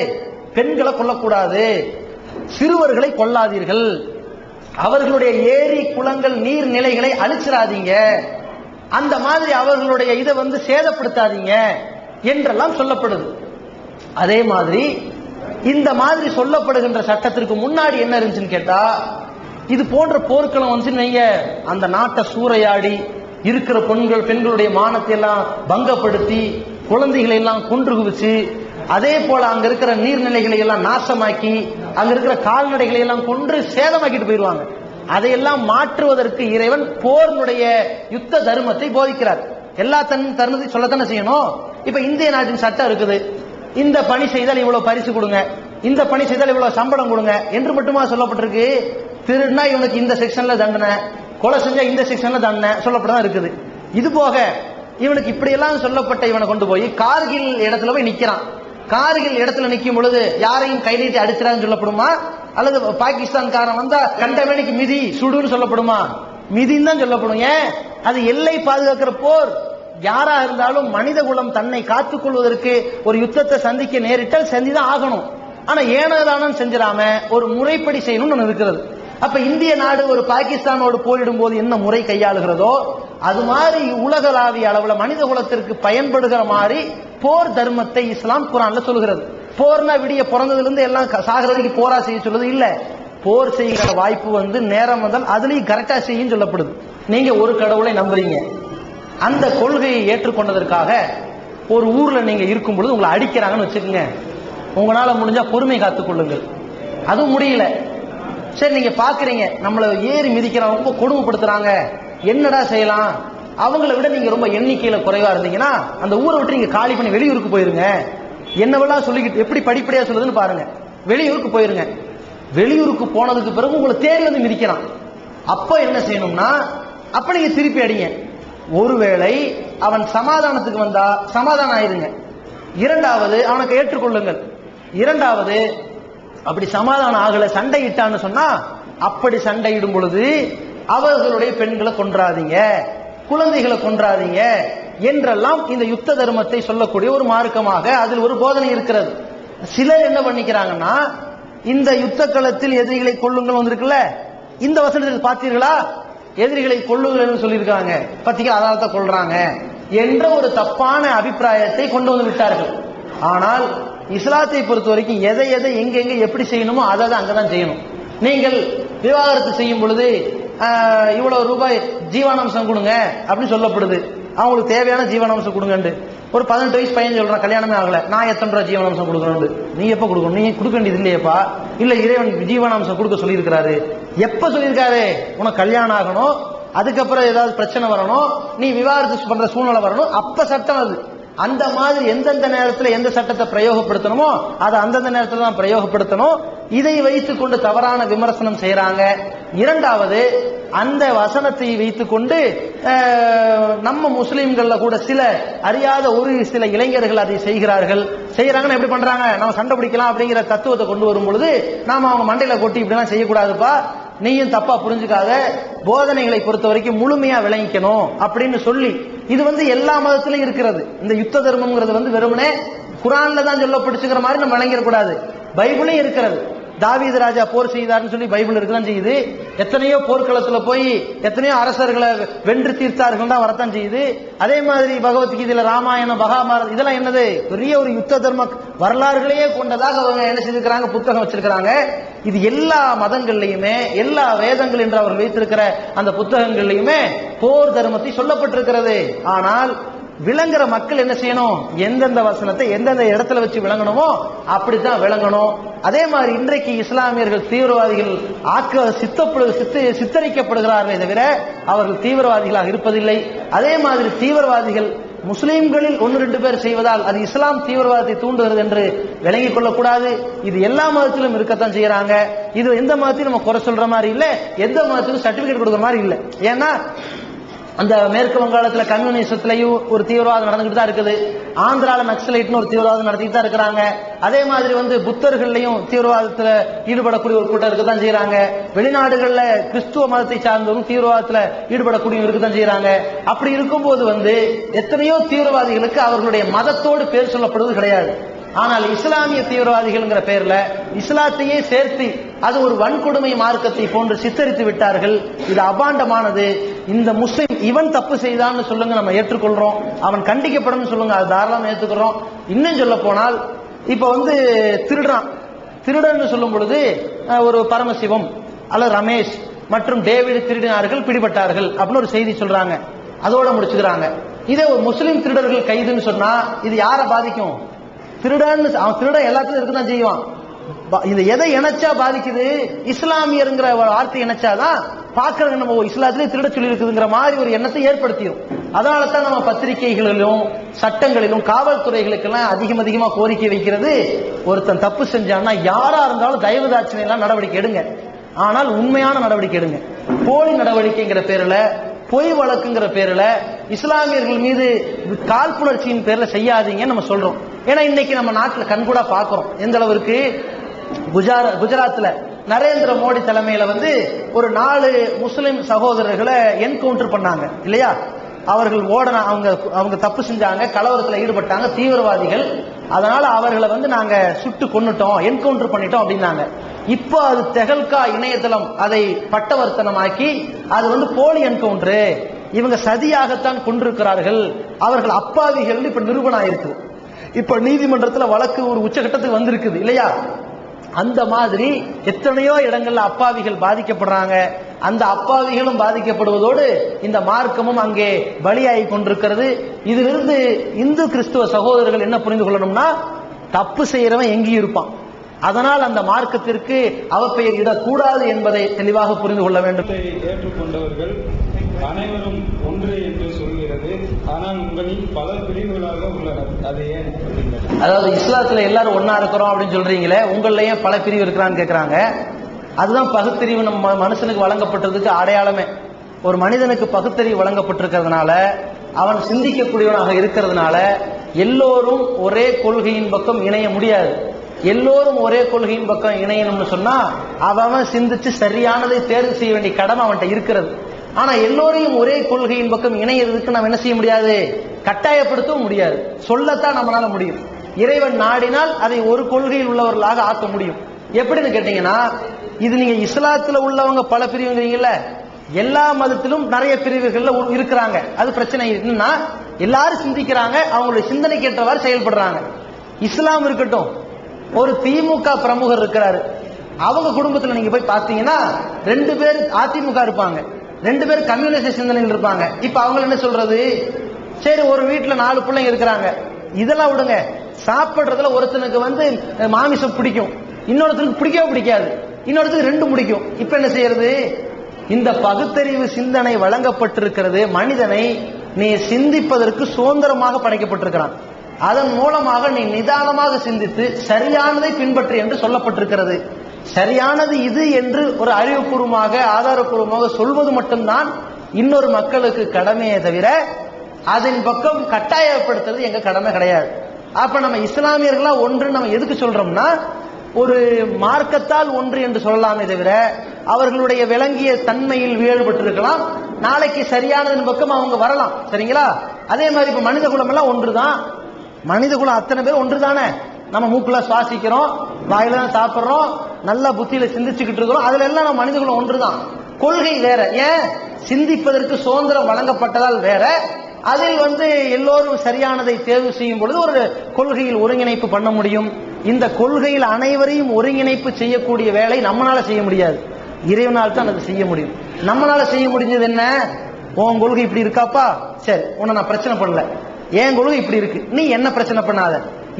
பெண்களை கொல்லக்கூடாது. சிறுவர்களை கொல்லாதீர்கள். அவர்களுடைய ஏரி குளங்கள் நீர்நிலைகளை அழிச்சிடாதீங்க. அந்த மாதிரி அவர்களுடைய இதை சேதப்படுத்தாதீங்க என்றெல்லாம் சொல்லப்படுது. அதே மாதிரி இந்த மாதிரி சொல்லப்படுகின்ற சட்டத்திற்கு முன்னாடி என்ன இருந்துச்சுன்னு கேட்டா, இது போன்ற போர்க்களம் நீங்க அந்த நாட்டை சூறையாடி இருக்கிற பெண்களுடைய மானத்தை எல்லாம் பங்கப்படுத்தி குழந்தைகளை எல்லாம் கொன்று குவிச்சு, அதே போல அங்க இருக்கிற நீர்நிலைகளை எல்லாம் நாசமாக்கி அங்க இருக்கிற கால்நடைகளை எல்லாம் கொன்று சேதமாக்கிட்டு போயிடுவாங்க. அதையெல்லாம் மாற்றுவதற்கு இறைவன் போர்னுடைய யுத்த தர்மத்தை போதிக்கிறார். எல்லா தருணத்தையும் சொல்லத்தானே செய்யணும். இப்ப இந்திய நாட்டின் சட்டம் இருக்குது, இந்த பணி செய்தால் இவ்வளவு பரிசு கொடுங்க, இந்த பணி செய்தால் இவ்வளவு சம்பளம் கொடுங்க என்று மட்டுமா சொல்லப்பட்டிருக்கு? திருடுனா இவனுக்கு இந்த செக்ஷன்ல தண்டனை, கொலை செஞ்சா இந்த செக்ஷன்ல தண்டனை சொல்லப்பட்டதான் இருக்குது. இது போக இவனுக்கு இப்படி எல்லாம் சொல்லப்பட்ட இவனை கொண்டு போய் கார்கில் இடத்துல போய் நிக்கிறான். கார்கில் இடத்துல நிக்கும் பொழுது யாரையும் கை நீட்டி அடிச்சிடான்னு சொல்லப்படுமா? அல்லது பாகிஸ்தான்காரன் வந்தா கண்டமேனிக்கு மிதி சுடுன்னு சொல்லப்படுமா? மிதின்னு தான் சொல்லப்படும். ஏன்? அது எல்லை பாதுகாக்கிற போர். யாரா இருந்தாலும் மனித குலம் தன்னை காத்துக் கொள்வதற்கு ஒரு யுத்தத்தை சந்திக்க நேரிட்டால் செஞ்சுதான் ஆகணும். ஆனா ஏனதானும் செஞ்சிடாம ஒரு முறைப்படி செய்யணும்னு ஒன்று இருக்கிறது. அப்ப இந்திய நாடு ஒரு பாகிஸ்தானோடு போரிடும் போது என்ன முறை கையாளுகிறதோ அது மாதிரி உலகளாவிய அளவுல மனித குலத்திற்கு பயன்படுகிற மாதிரி போர் தர்மத்தை இஸ்லாம் குர்ஆன்ல சொல்கிறது. போர்னா விடிய பிறந்ததுல இருந்து எல்லாம் சாகிறதுக்கு போரா செய்ய சொல்லுது இல்ல. போர் செய்கிற வாய்ப்பு நேரம் வந்தால் அதுலயும் கரெக்டா செய்யும் சொல்லப்படுது. நீங்க ஒரு கடவுளை நம்புறீங்க, அந்த கொள்கையை ஏற்றுக்கொண்டதற்காக ஒரு ஊர்ல நீங்க இருக்கும் பொழுது உங்களை அடிக்கிறாங்கன்னு வச்சுக்கோங்க, உங்களால முடிஞ்சா பொறுமை காத்துக் கொள்ளுங்கள். அதுவும் முடியல, சரி நீங்க பாக்குறீங்க நம்மள ஏறி மிதிக்கிறாங்க, ரொம்ப கொடுமைப்படுத்துறாங்க, என்னடா செய்யலாம்? அவங்களை விட நீங்க ரொம்ப எண்ணிக்கையில குறைவா இருந்தீங்கன்னா அந்த ஊரை விட்டு நீங்க காலி பண்ணி வெளியூருக்கு போயிருங்க. என்னவெல்லாம் சொல்லிக்கிட்டு எப்படி படிப்படியா சொல்லுதுன்னு பாருங்க. வெளியூருக்கு போயிருங்க. வெளியூருக்கு போனதுக்கு பிறகு உங்களை தேடி வந்து மிதிக்கிறான். அப்ப என்ன செய்யணும்னா, அப்ப நீங்க திருப்பி அடிங்க. ஒருவேளை அவன் சமாதானத்துக்கு வந்தா சமாதானம் ஆயிருங்க. இரண்டாவது அவனுக்கு ஏற்றுக்கொள்ளுங்கள். இரண்டாவது அப்படி சமாதானம் ஆகல, சண்டையிட்டான்னு சொன்னா, அப்படி சண்டையிடும் பொழுது அவர்களுடைய பெண்களை கொன்றாதீங்க, குழந்தைகளை கொன்றாதீங்க என்றெல்லாம் இந்த யுத்த தர்மத்தை சொல்லக்கூடிய ஒரு மார்க்கமாக அதில் ஒரு போதனை இருக்கிறது. சிலர் என்ன பண்ணிக்கிறாங்கன்னா, இந்த யுத்த களத்தில் எதிரிகளை கொள்ளுங்கள் வந்திருக்குல்ல, இந்த வசனத்தில் பார்த்தீர்களா, எதிரிகளை கொள்ளுங்கள் சொல்லியிருக்காங்க, பத்திரிக்கை அதாலத்தை கொள்றாங்க என்ற ஒரு தப்பான அபிப்பிராயத்தை கொண்டு வந்து விட்டார்கள். ஆனால் இஸ்லாத்தை பொறுத்த வரைக்கும் எதை எதை எங்க எப்படி செய்யணுமோ அதை அங்கதான் செய்யணும். நீங்கள் விவாகரத்து செய்யும் பொழுது இவ்வளவு ரூபாய் ஜீவனாம்சம் கொடுங்க அப்படின்னு சொல்லப்படுது. அவங்களுக்கு தேவையான ஜீவனாம்சம் கொடுங்க. ஒரு 18 வயசு பையன் சொல்றான், கல்யாணமே ஆகல, நான் எத்தனை ரூபாய் ஜீவனாம்சம் கொடுக்கணும்? நீ எப்ப கொடுக்கணும்? நீ கொடுக்க வேண்டியது இல்லையப்பா. இல்ல, இறைவன் ஜீவனாம்சம் கொடுக்க சொல்லியிருக்கிறாரு. எப்ப சொல்லியிருக்காரு? உனக்கு கல்யாணம் ஆகணும், அதுக்கப்புறம் ஏதாவது பிரச்சனை வரணும், நீ விவாகரத்து பண்ற சூழ்நிலை வரணும், அப்ப சட்டம் அது. அந்த மாதிரி எந்தெந்த நேரத்தில் எந்த சட்டத்தை பிரயோகப்படுத்தணுமோ அதை அந்தந்த நேரத்தில் தான் பிரயோகப்படுத்தணும். இதை வைத்துக் கொண்டு தவறான விமர்சனம் செய்யறாங்க. இரண்டாவது, அந்த வசனத்தை வைத்துக் கொண்டு நம்ம முஸ்லிம்கள்ல கூட சில அறியாத ஒரு சில இளைஞர்கள் அதை செய்யறாங்கன்னு எப்படி பண்றாங்க, நம்ம சண்டை பிடிக்கலாம் அப்படிங்கிற தத்துவத்தை கொண்டு வரும் பொழுது நாம அவங்க மண்டையில கொட்டி இப்படிலாம் செய்யக்கூடாதுப்பா, நீயும் தப்பா புரிஞ்சுக்காத, போதனைகளை பொறுத்த வரைக்கும் முழுமையா விளங்கிக்கணும் அப்படின்னு சொல்லி, இது எல்லா மதத்திலும் இருக்கிறது. இந்த யுத்த தர்மம்ங்கிறது வெறுமனே குர்ஆன்ல தான் சொல்லப்பட்டுச்சுங்கிற மாதிரி நம்ம விளங்கிடக்கூடாது. பைபிளும் இருக்கிறது. தாவீது ராஜா போர் செய்தார்னு சொல்லி பைபிள் இருக்குதான் செய்யுது. எத்தனையோ போர்க்களத்துல போய் எத்தனையோ அரசர்களை வென்று தீர்த்தார்கள் தான் வரத்தான் செய்யுது. அதே மாதிரி பகவத்கீதையில ராமாயணம், மகாபாரதம் இதெல்லாம் என்னது, பெரிய ஒரு யுத்த தர்ம வரலாறுகளையே கொண்டதாக அவங்க என்ன செய்திருக்கிறாங்க, புத்தகம் வச்சிருக்கிறாங்க. இது எல்லா மதங்கள்லையுமே, எல்லா வேதங்கள் என்று அவர்கள் வைத்திருக்கிற அந்த புத்தகங்கள்லையுமே போர் தர்மத்தை சொல்லப்பட்டிருக்கிறது. ஆனால் விளங்குற மக்கள் என்ன செய்யணும், எந்தெந்த வசனத்தை எந்தெந்த இடத்துல வச்சு விளங்கணுமோ அப்படித்தான் விளங்கணும். அதே மாதிரி இன்றைக்கு இஸ்லாமியர்கள் தீவிரவாதிகள் சித்தரிக்கப்படுகிறார்களே தவிர அவர்கள் தீவிரவாதிகளாக இருப்பதில்லை. அதே மாதிரி தீவிரவாதிகள் முஸ்லிம்களில் 1-2 பேர் செய்வதால் அது இஸ்லாம் தீவிரவாதத்தை தூண்டுகிறது என்று விளங்கிக் கொள்ளக்கூடாது. இது எல்லா மதத்திலும் இருக்கத்தான் செய்யறாங்க. இது எந்த மதத்திலும் நம்ம குறை சொல்ற மாதிரி இல்லை, எந்த மதத்திலும் சர்டிபிகேட் கொடுக்குற மாதிரி இல்லை. ஏன்னா அந்த மேற்கு வங்காளத்துல கம்யூனிசத்திலையும் ஒரு தீவிரவாதம் நடந்துகிட்டு தான் இருக்குது. ஆந்திரால நக்சலைட்னு ஒரு தீவிரவாதம் நடத்திட்டு தான் இருக்கிறாங்க. அதே மாதிரி புத்தர்கள்லையும் தீவிரவாதத்துல ஈடுபடக்கூடிய ஒரு கூட்டம் இருக்கத்தான் செய்யறாங்க. வெளிநாடுகள்ல கிறிஸ்துவ மதத்தை சார்ந்தவரும் தீவிரவாதத்துல ஈடுபடக்கூடிய இருக்கத்தான் செய்யறாங்க. அப்படி இருக்கும்போது எத்தனையோ தீவிரவாதிகளுக்கு அவர்களுடைய மதத்தோடு பேர் சொல்லப்படுவது கிடையாது. ஆனால் இஸ்லாமிய தீவிரவாதிகள்ங்கிற பெயர்ல இஸ்லாத்தையே சேர்த்து அது ஒரு வன்கொடுமை மார்க்கத்தை போன்று சித்தரித்து விட்டார்கள். இது அபாண்டமானது. இந்த முஸ்லிம் இவன் தப்பு செய்தான்னு சொல்லுங்க, நம்ம ஏற்றுக்கொள்றோம். அவன் கண்டிக்கப்படும் சொல்லுங்க, அது தாராளமா ஏற்றுக்கிறோம். இன்னும் சொல்ல போனால் இப்ப திருடன் சொல்லும் பொழுது ஒரு பரமசிவம் அல்லது ரமேஷ் மற்றும் டேவிட் திருடினார்கள், பிடிபட்டார்கள் அப்படின்னு ஒரு செய்தி சொல்றாங்க. அதோட முடிச்சுக்கிறாங்க. இதே ஒரு முஸ்லிம் திருடர்கள் கைதுன்னு சொன்னா இது யாரை பாதிக்கும்? அவன் திருடன் எல்லாத்துலயும் இருக்குதான் செய்வான். இந்த எதை இணைச்சா பாதிக்குது? இஸ்லாமியருங்கிற வார்த்தை இணைச்சாதான் பாக்குறது நம்ம இஸ்லாத்திலே திருட சொல்லி இருக்குதுங்கிற மாதிரி ஒரு எண்ணத்தை ஏற்படுத்திடும். அதனாலதான் நம்ம பத்திரிகைகளிலும் சட்டங்களிலும் காவல்துறைகளுக்கெல்லாம் அதிகமா கோரிக்கை வைக்கிறது, ஒருத்தன் தப்பு செஞ்சான்னா யாரா இருந்தாலும் தயவுதாட்சியம் எல்லாம் நடவடிக்கை எடுங்க, ஆனால் உண்மையான நடவடிக்கை எடுங்க. போலி நடவடிக்கைங்கிற பேர்ல, பொய் வழக்குங்கிற பேர்ல இஸ்லாமியர்கள் மீது காழ்ப்புணர்ச்சியின் பேர்ல செய்யாதீங்கன்னு நம்ம சொல்றோம். ஏன்னா இன்னைக்கு நம்ம நாட்டில் கண்கூடா பாக்குறோம் எந்த அளவிற்கு. குஜராத்ல நரேந்திர மோடி தலைமையில ஒரு 4 முஸ்லிம் சகோதரர்களை என்கவுண்டர் பண்ணாங்க இல்லையா? அவர்கள் அவங்க தப்பு செஞ்சாங்க, கலவரத்தில் ஈடுபட்டாங்க, தீவிரவாதிகள். அதனால அவர்களை நாங்க சுட்டு கொன்னுட்டோம், என்கவுண்டர் பண்ணிட்டோம் அப்படின்னாங்க. இப்போ அது தெஹல்கா இணையதளம் அதை பட்டவர்த்தனமாக்கி அது போலி என்கவுண்டர், இவங்க சதியாகத்தான் கொண்டிருக்கிறார்கள், அவர்கள் அப்பாவிகள் இப்ப நிரூபணம் ஆயிருக்கு. இப்ப நீதிமன்றத்தில் வழக்கு ஒரு உச்சகட்டத்துக்கு வந்திருக்குது இல்லையா? அந்த மாதிரி எத்தனையோ இடங்கள்ல அப்பாவிகள் பாதிக்கப்படுறாங்க. அந்த அப்பாவிகளும் பாதிக்கப்படுவதோடு இந்த மார்க்கமும் அங்கே பலியாகி கொண்டிருக்கிறது. இதிலிருந்து இந்து கிறிஸ்துவ சகோதரர்கள் என்ன புரிந்து கொள்ளணும்னா, தப்பு செய்யறவன் எங்கேயும் இருப்பான். அதனால் அந்த மார்க்கத்திற்கு அவப்பெயர் இடக்கூடாது என்பதை தெளிவாக புரிந்து கொள்ள வேண்டும். ஏற்றுக்கொண்டவர்கள் அனைவரும் ஒன்று என்று சொல்கிறது, ஆனால் உங்களில் பல பிரிவுகளாக உள்ளனர், அது ஏன்? அதாவது இஸ்லாத்துல எல்லாரும் ஒன்னா இருக்கிறோம் அப்படின்னு சொல்றீங்களே, உங்களையே பல பிரிவு இருக்கிறான்னு கேட்கிறாங்க. அதுதான் பகுத்தறிவு நம்ம மனுஷனுக்கு வழங்கப்பட்டதுக்கு அடையாளமே. ஒரு மனிதனுக்கு பகுத்தறிவு வழங்கப்பட்டிருக்கிறதுனால, அவன் சிந்திக்கக்கூடியவனாக இருக்கிறதுனால எல்லோரும் ஒரே கொள்கையின் பக்கம் இணைய முடியாது. எல்லோரும் ஒரே கொள்கையின் பக்கம் இணையணும்னு சொன்னா அவன் சிந்திச்சு சரியானதை தேர்வு செய்ய வேண்டிய கடமை அவன்கிட்ட இருக்கிறது. ஆனா எல்லோரையும் ஒரே கொள்கையின் பக்கம் இணையறதுக்கு நம்ம என்ன செய்ய முடியாது? கட்டாயப்படுத்தவும் முடியாது. சொல்லத்தான் நம்மளால முடியும். இறைவன் நாடினால் அதை ஒரு கொள்கையில் உள்ளவர்களாக ஆக்க முடியும். எப்படின்னு கேட்டீங்கன்னா, இது நீங்க இஸ்லாத்துல உள்ளவங்க பல பிரிவுங்கிறீங்கல்ல, எல்லா மதத்திலும் நிறைய பிரிவுகள்ல இருக்கிறாங்க. அது பிரச்சனை என்னன்னா, எல்லாரும் சிந்திக்கிறாங்க, அவங்களுடைய சிந்தனைக்கு ஏற்றவாறு செயல்படுறாங்க. இஸ்லாம் இருக்கட்டும், ஒரு திமுக பிரமுகர் இருக்கிறாரு, அவங்க குடும்பத்துல நீங்க போய் பார்த்தீங்கன்னா 2 பேர் அதிமுக இருப்பாங்க, 2 பேர் கம்யூனிஸ்ட் சிந்தனையில் இருப்பாங்க. இப்ப அவங்க என்ன சொல்றது? சரி, ஒரு வீட்டுல 4 பிள்ளைங்க இருக்கிறாங்க, இதெல்லாம் விடுங்க. சாப்பிடுறதுல ஒருத்தனுக்கு மாமிசம் பிடிக்கும், இன்னொருத்தனுக்கு பிடிக்கவே பிடிக்காது, இன்னொருத்தருக்கு 2 பிடிக்கும். இப்ப என்ன செய்யறது? இந்த பகுத்தறிவு சிந்தனை வழங்கப்பட்டிருக்கிறது. மனிதனை நீ சிந்திப்பதற்கு சுதந்திரமாக படைக்கப்பட்டிருக்கிறான். அதன் மூலமாக நீ நிதானமாக சிந்தித்து சரியானதை பின்பற்று என்று சொல்லப்பட்டிருக்கிறது. சரியானது இது என்று ஒரு அறிவுபூர்வமாக ஆதாரபூர்வமாக சொல்வது மட்டும்தான் இன்னொரு மக்களுக்கு கடமையே தவிர அதன் பக்கம் கட்டாயப்படுத்துறது எங்க கடமை கிடையாது. அப்ப நம்ம இஸ்லாமியர்களா ஒன்று நம்ம எதுக்கு சொல்றோம்னா, ஒரு மார்க்கத்தால் ஒன்று என்று சொல்லலாமே தவிர அவர்களுடைய விளங்கிய தன்மையில் வேறுபட்டிருக்கலாம். நாளைக்கு சரியானதன் பக்கம் அவங்க வரலாம். சரிங்களா? அதே மாதிரி இப்ப மனித குலம் எல்லாம் ஒன்றுதான். மனித குலம் அத்தனை பேர் ஒன்று தானே. நம்ம மூக்குல சுவாசிக்கிறோம், வாயில தான் சாப்பிட்றோம், நல்லா புத்தியில சிந்திச்சுக்கிட்டு இருக்கிறோம். அதுல எல்லாம் நம்ம மனித குலம் ஒன்றுதான். கொள்கை வேற. ஏன்? சிந்திப்பதற்கு சுதந்திரம் வழங்கப்பட்டதால் வேற. அதில் எல்லோரும் சரியானதை தேர்வு செய்யும் பொழுது ஒரு கொள்கையில் ஒருங்கிணைப்பு பண்ண முடியும். இந்த கொள்கையில் அனைவரையும் ஒருங்கிணைப்பு செய்யக்கூடிய வேலை நம்மளால செய்ய முடியாது, இறைவனால் தான் அது செய்ய முடியும். நம்மளால செய்ய முடிஞ்சது என்ன? உன் கொள்கை இப்படி இருக்காப்பா, சரி, உன்னை நான் பிரச்சனை பண்ணல, என் கொள்கை இப்படி இருக்கு, நீ என்ன பிரச்சனை பண்ணாத.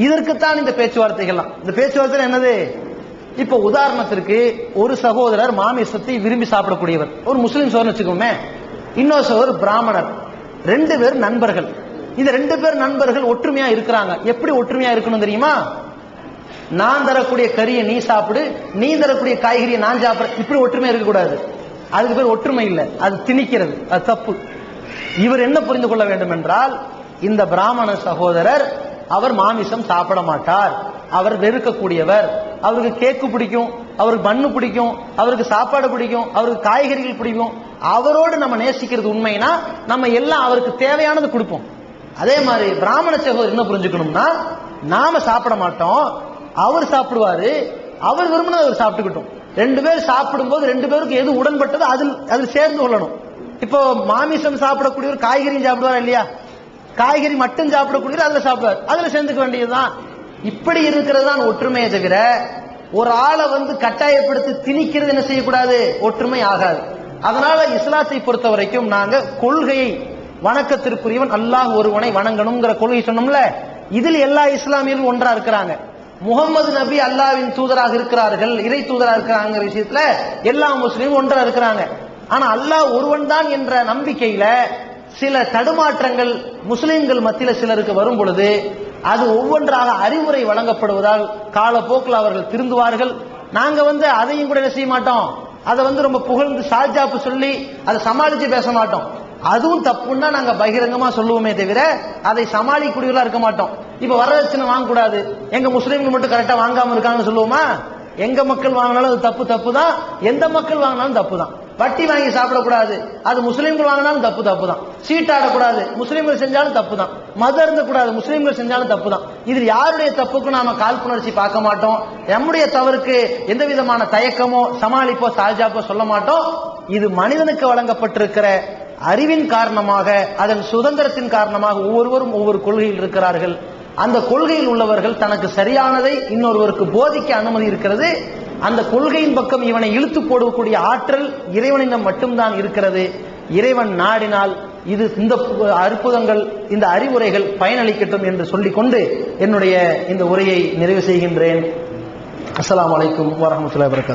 இதற்குத்தான் இந்த பேச்சுவார்த்தைகள்லாம். இந்த பேச்சுவார்த்தை என்னது? இப்ப உதாரணத்திற்கு ஒரு சகோதரர் மாமிசத்தை விரும்பி சாப்பிடக்கூடியவர், ஒரு முஸ்லிம் சகோதரர் வச்சுக்கோமே, இன்னொரு சகோதரர் பிராமணர். 2 பேர் நண்பர்கள். இந்த 2 பேர் நண்பர்கள் ஒற்றுமையா இருக்கிறாங்க. எப்படி ஒற்றுமையா இருக்கணும் தெரியுமா? நான் தரக்கூடிய கறியை நீ சாப்பிடு, நீ தரக்கூடிய காய்கறியை நான் சாப்பிட, இப்படி ஒற்றுமையா இருக்கக்கூடாது. அதுக்கு பேர் ஒற்றுமை இல்லை, அது திணிக்கிறது, அது தப்பு. இவர் என்ன புரிந்து கொள்ள வேண்டும் என்றால், இந்த பிராமண சகோதரர் அவர் மாமிசம் சாப்பிட மாட்டார், அவர் வெறுக்கக்கூடியவர், அவருக்கு கேக்கு பிடிக்கும், அவருக்கு பண்ணு பிடிக்கும், அவருக்கு சாப்பாடு பிடிக்கும், அவருக்கு காய்கறிகள் பிடிக்கும், அவரோடு நம்ம நேசிக்கிறது உண்மைனா நம்ம எல்லாம் அவருக்கு தேவையானது கொடுப்போம். அதே மாதிரி பிராமண சகோதரர் என்ன புரிஞ்சுக்கணும்னா, நாம சாப்பிட மாட்டோம், அவர் சாப்பிடுவாரு, அவர் விரும்பினது அவர் சாப்பிட்டுக்கிட்டோம். ரெண்டு பேர் சாப்பிடும்போது ரெண்டு பேருக்கு எது உடன்பட்டதோ அதில் சேர்ந்து கொள்ளணும். இப்போ மாமிசம் சாப்பிடக்கூடியவர் காய்கறியும் சாப்பிடுவாரா இல்லையா? காய்கறி மட்டும் சாப்பிடக்கூடியவர் அதுல சாப்பிடுவார், அதுல சேர்ந்துக்க வேண்டியதுதான். இப்படி இருக்கிறது தான் ஒற்றுமையை தவிர ஒரு ஆளை கட்டாயப்படுத்தி திணிக்கிறது என்ன செய்யக்கூடாது, ஒற்றுமை ஆகாது. அதனால இஸ்லாத்தை பொறுத்த வரைக்கும் நாங்க கொள்கையை, வணக்கத்திற்குரியவன் அல்லாஹ் ஒருவனை வணங்கணுங்கிற கொள்கை சொன்னோம்ல, இதில் எல்லா இஸ்லாமியர்களும் ஒன்றா இருக்கிறாங்க. முகமது நபி அல்லாஹ்வின் தூதராக இருக்கிறார்கள், இறை தூதராக இருக்கிறாங்க விஷயத்துல எல்லா முஸ்லீமும் ஒன்றா இருக்கிறாங்க. ஆனா அல்லாஹ் ஒருவன் தான் என்ற நம்பிக்கையில சில தடுமாற்றங்கள் முஸ்லிம்கள் மத்தியில சிலருக்கு வரும் பொழுது அது ஒவ்வொன்றாக அறிவுரை வழங்கப்படுவதால் காலப்போக்கில் அவர்கள் திருந்துவார்கள். நாங்க அதையும் கூட என்ன செய்ய மாட்டோம், அதை ரொம்ப புகழ்ந்து சாஜாப்பு சொல்லி அதை சமாளிச்சு பேச மாட்டோம். அதுவும் தப்புன்னா நாங்க பகிரங்கமா சொல்லுவோமே தவிர அதை சமாளிக்கூடியவர்களா இருக்க மாட்டோம். இப்ப வரதட்சணை வாங்கக்கூடாது, எங்க முஸ்லீம்கள் மட்டும் கரெக்டா வாங்காம இருக்காங்கன்னு சொல்லுவோமா? எங்க மக்கள் வாங்கினாலும் அது தப்பு தான், எந்த மக்கள் வாங்கினாலும் தப்பு தான். வட்டி வாங்கி சாப்பிடக்கூடாது, அது முஸ்லீம்கள் வாங்கினாலும் தப்பு தான். சீட்டாடக்கூடாது, முஸ்லீம்கள் செஞ்சாலும் தப்பு தான். மதம் இருந்தக்கூடாது, முஸ்லீம்கள் செஞ்சாலும் தப்பு தான். இதில் யாருடைய தப்புக்கும் நாம காழ்ப்புணர்ச்சி பார்க்க மாட்டோம். நம்முடைய தவறுக்கு எந்த விதமான தயக்கமோ சமாளிப்போ சாஜாப்போ சொல்ல மாட்டோம். இது மனிதனுக்கு வழங்கப்பட்டிருக்கிற அறிவின் காரணமாக, அதன் சுதந்திரத்தின் காரணமாக ஒவ்வொருவரும் ஒவ்வொரு கொள்கையில் இருக்கிறார்கள். அந்த கொள்கையில் உள்ளவர்கள் தனக்கு சரியானதை இன்னொருவருக்கு போதிக்க அனுமதி இருக்கிறது. அந்த கொள்கையின் பக்கம் இவனை இழுத்து போடக்கூடிய ஆற்றல் இறைவனிடம் மட்டும்தான் இருக்கிறது. இறைவன் நாடினால் இந்த அற்புதங்கள், இந்த அறிவுரைகள் பயனளிக்கட்டும் என்று சொல்லிக்கொண்டு என்னுடைய இந்த உரையை நிறைவு செய்கின்றேன். அஸ்ஸலாமு அலைக்கும் வரஹ்மத்துல்லாஹி வபரகாத்துஹு.